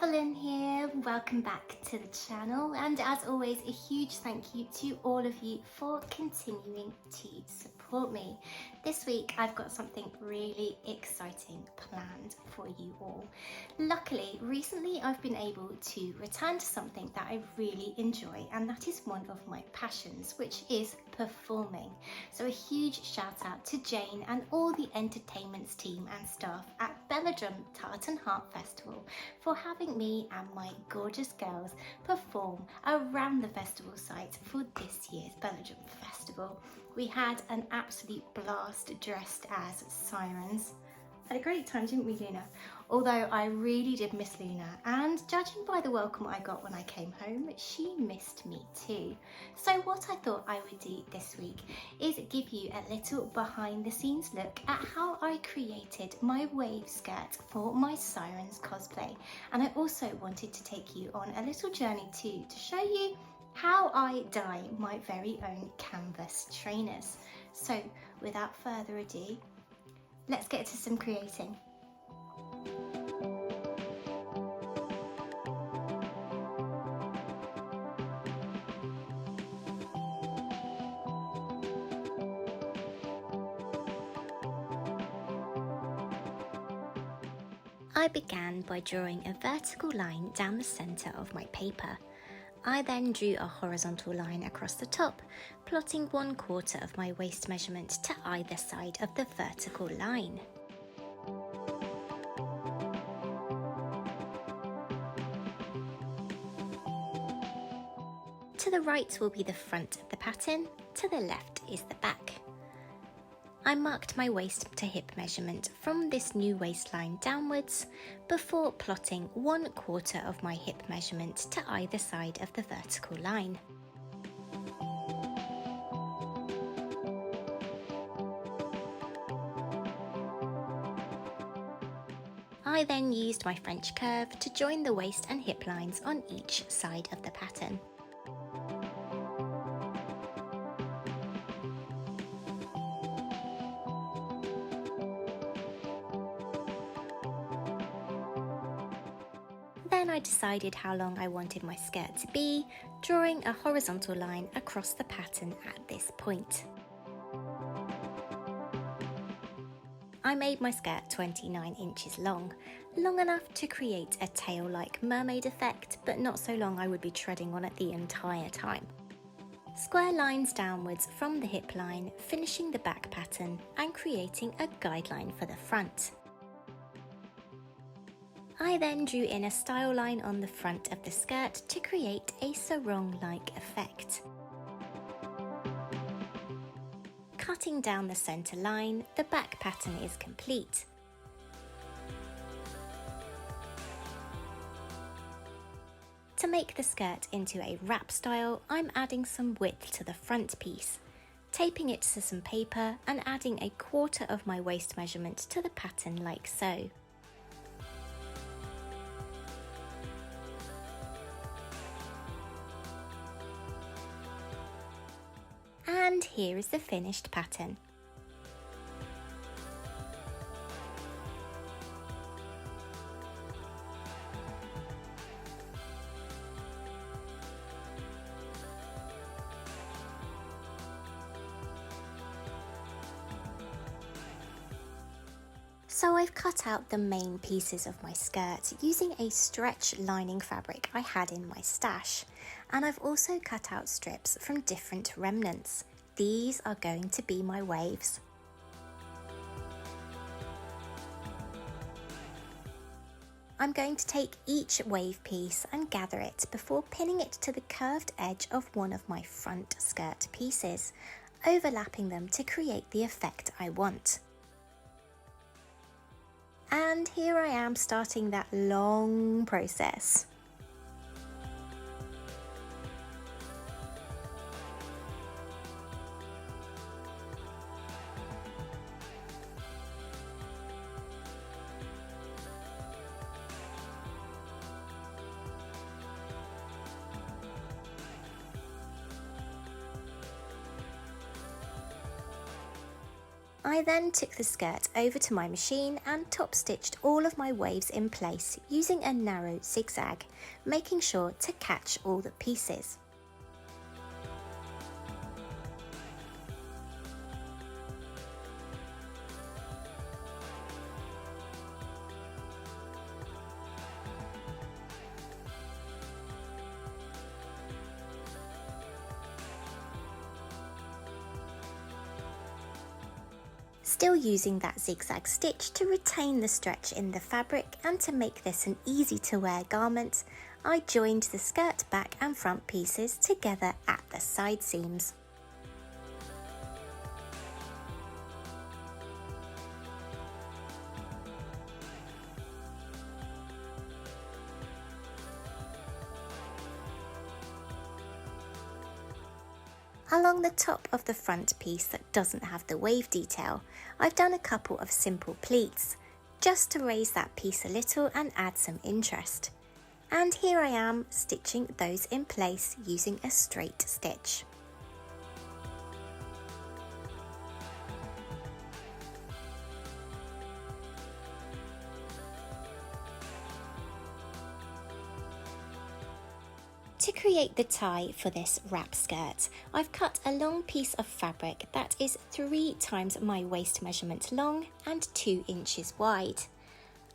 Evelyn here, welcome back to the channel, and as always a huge thank you to all of you for continuing to support me. This week I've got something really exciting planned for you all. Luckily, recently I've been able to return to something that I really enjoy, and that is one of my passions, which is performing. So a huge shout out to Jane and all the entertainments team and staff at Belladrum Tartan Heart Festival for having me and my gorgeous girls perform around the festival site for this year's Belladrum Festival. We had an absolute blast dressed as Sirens. Had a great time, didn't we, Luna? Although I really did miss Luna, and judging by the welcome I got when I came home, she missed me too. So what I thought I would do this week is give you a little behind the scenes look at how I created my wave skirt for my Sirens cosplay. And I also wanted to take you on a little journey too, to show you how I dye my very own canvas trainers. So without further ado, let's get to some creating. I began by drawing a vertical line down the centre of my paper. I then drew a horizontal line across the top, plotting 1/4 of my waist measurement to either side of the vertical line. To the right will be the front of the pattern, to the left is the back. I marked my waist to hip measurement from this new waistline downwards before plotting 1/4 of my hip measurement to either side of the vertical line. I then used my French curve to join the waist and hip lines on each side of the pattern. Then I decided how long I wanted my skirt to be, drawing a horizontal line across the pattern at this point. I made my skirt 29 inches long enough to create a tail-like mermaid effect, but not so long I would be treading on it the entire time. Square lines downwards from the hip line, finishing the back pattern and creating a guideline for the front. I then drew in a style line on the front of the skirt to create a sarong-like effect. Cutting down the centre line, the back pattern is complete. To make the skirt into a wrap style, I'm adding some width to the front piece, taping it to some paper and adding 1/4 of my waist measurement to the pattern like so. And here is the finished pattern. So I've cut out the main pieces of my skirt using a stretch lining fabric I had in my stash, and I've also cut out strips from different remnants. These are going to be my waves. I'm going to take each wave piece and gather it before pinning it to the curved edge of one of my front skirt pieces, overlapping them to create the effect I want. And here I am starting that long process. I then took the skirt over to my machine and top stitched all of my waves in place using a narrow zigzag, making sure to catch all the pieces. Still using that zigzag stitch to retain the stretch in the fabric and to make this an easy to wear garment, I joined the skirt back and front pieces together at the side seams. Along the top of the front piece that doesn't have the wave detail, I've done a couple of simple pleats, just to raise that piece a little and add some interest. And here I am stitching those in place using a straight stitch. To create the tie for this wrap skirt, I've cut a long piece of fabric that is 3 times my waist measurement long and 2 inches wide.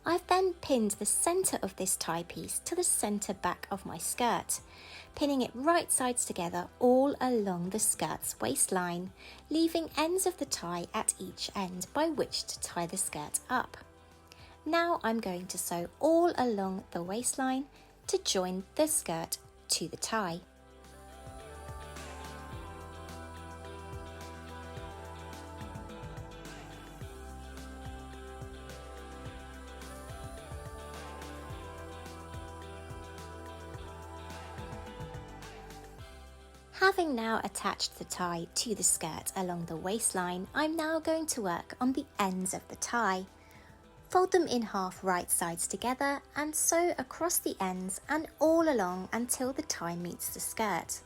I've then pinned the centre of this tie piece to the centre back of my skirt, pinning it right sides together all along the skirt's waistline, leaving ends of the tie at each end by which to tie the skirt up. Now I'm going to sew all along the waistline to join the skirt to the tie. Having now attached the tie to the skirt along the waistline, I'm now going to work on the ends of the tie. Fold them in half right sides together and sew across the ends and all along until the tie meets the skirt.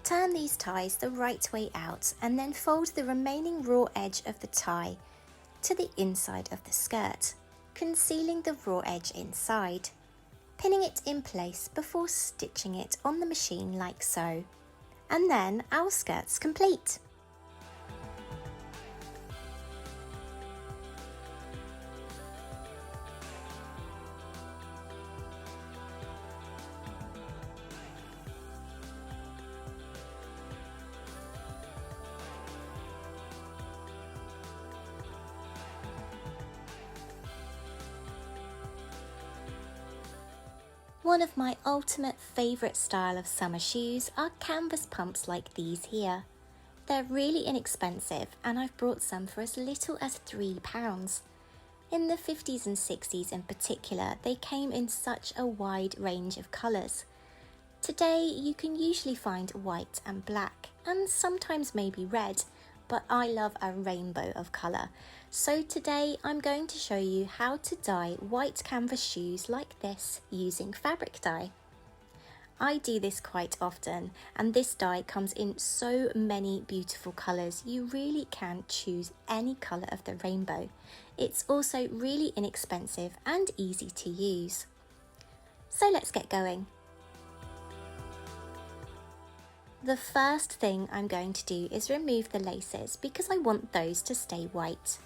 Turn these ties the right way out and then fold the remaining raw edge of the tie to the inside of the skirt, concealing the raw edge inside, pinning it in place before stitching it on the machine like so. And then our skirt's complete. One of my ultimate favourite style of summer shoes are canvas pumps like these here. They're really inexpensive and I've brought some for as little as £3. In the 50s and 60s in particular, they came in such a wide range of colours. Today you can usually find white and black and sometimes maybe red, but I love a rainbow of colour. So today I'm going to show you how to dye white canvas shoes like this using fabric dye. I do this quite often and this dye comes in so many beautiful colours, you really can choose any colour of the rainbow. It's also really inexpensive and easy to use. So let's get going. The first thing I'm going to do is remove the laces because I want those to stay white.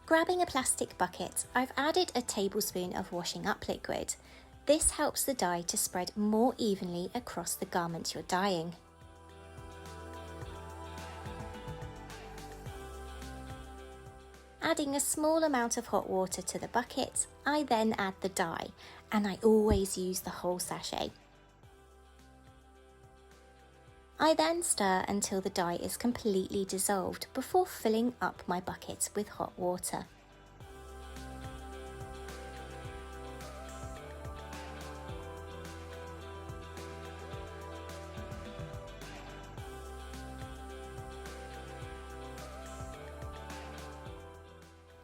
Grabbing a plastic bucket, I've added a tablespoon of washing up liquid. This helps the dye to spread more evenly across the garment you're dyeing. Adding a small amount of hot water to the bucket, I then add the dye, and I always use the whole sachet. I then stir until the dye is completely dissolved before filling up my bucket with hot water.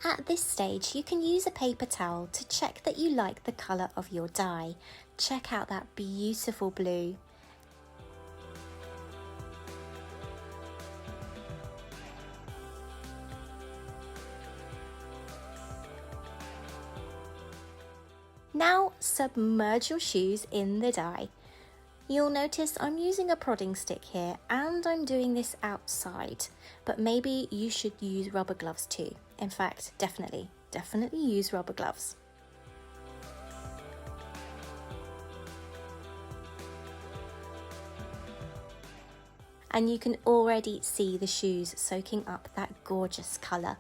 At this stage, you can use a paper towel to check that you like the colour of your dye. Check out that beautiful blue. Now submerge your shoes in the dye. You'll notice I'm using a prodding stick here and I'm doing this outside, but maybe you should use rubber gloves too. In fact, definitely use rubber gloves. And you can already see the shoes soaking up that gorgeous colour.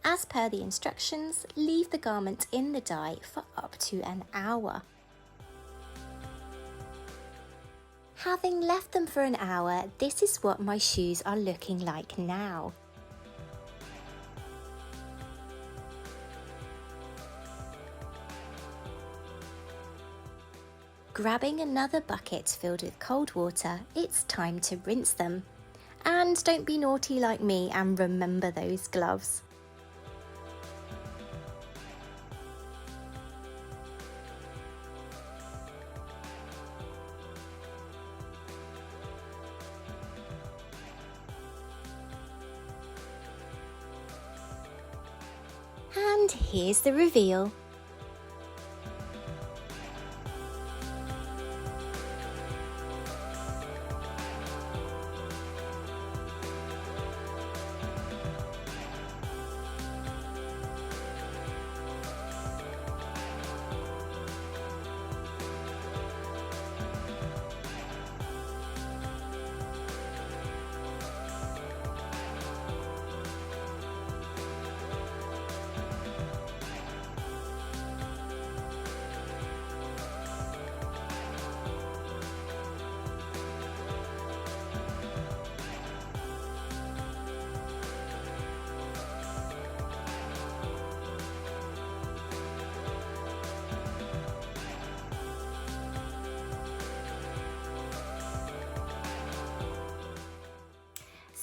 As per the instructions, leave the garment in the dye for up to an hour. Having left them for an hour, this is what my shoes are looking like now. Grabbing another bucket filled with cold water, it's time to rinse them. And don't be naughty like me and remember those gloves. And here's the reveal.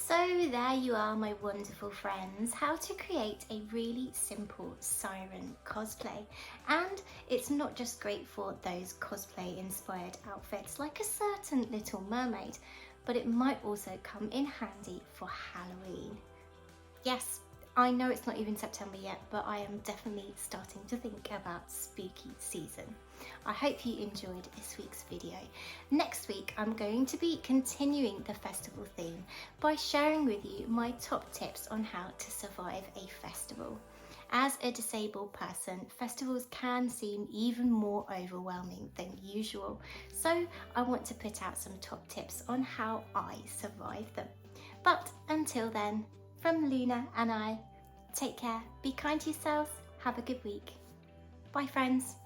So there you are, my wonderful friends, how to create a really simple siren cosplay. And it's not just great for those cosplay inspired outfits like a certain Little Mermaid, but it might also come in handy for Halloween. Yes, I know it's not even September yet, but I am definitely starting to think about spooky season. I hope you enjoyed this week's video. Next week, I'm going to be continuing the festival theme by sharing with you my top tips on how to survive a festival. As a disabled person, festivals can seem even more overwhelming than usual, so I want to put out some top tips on how I survive them. But until then, from Luna and I, take care, be kind to yourselves, have a good week. Bye friends.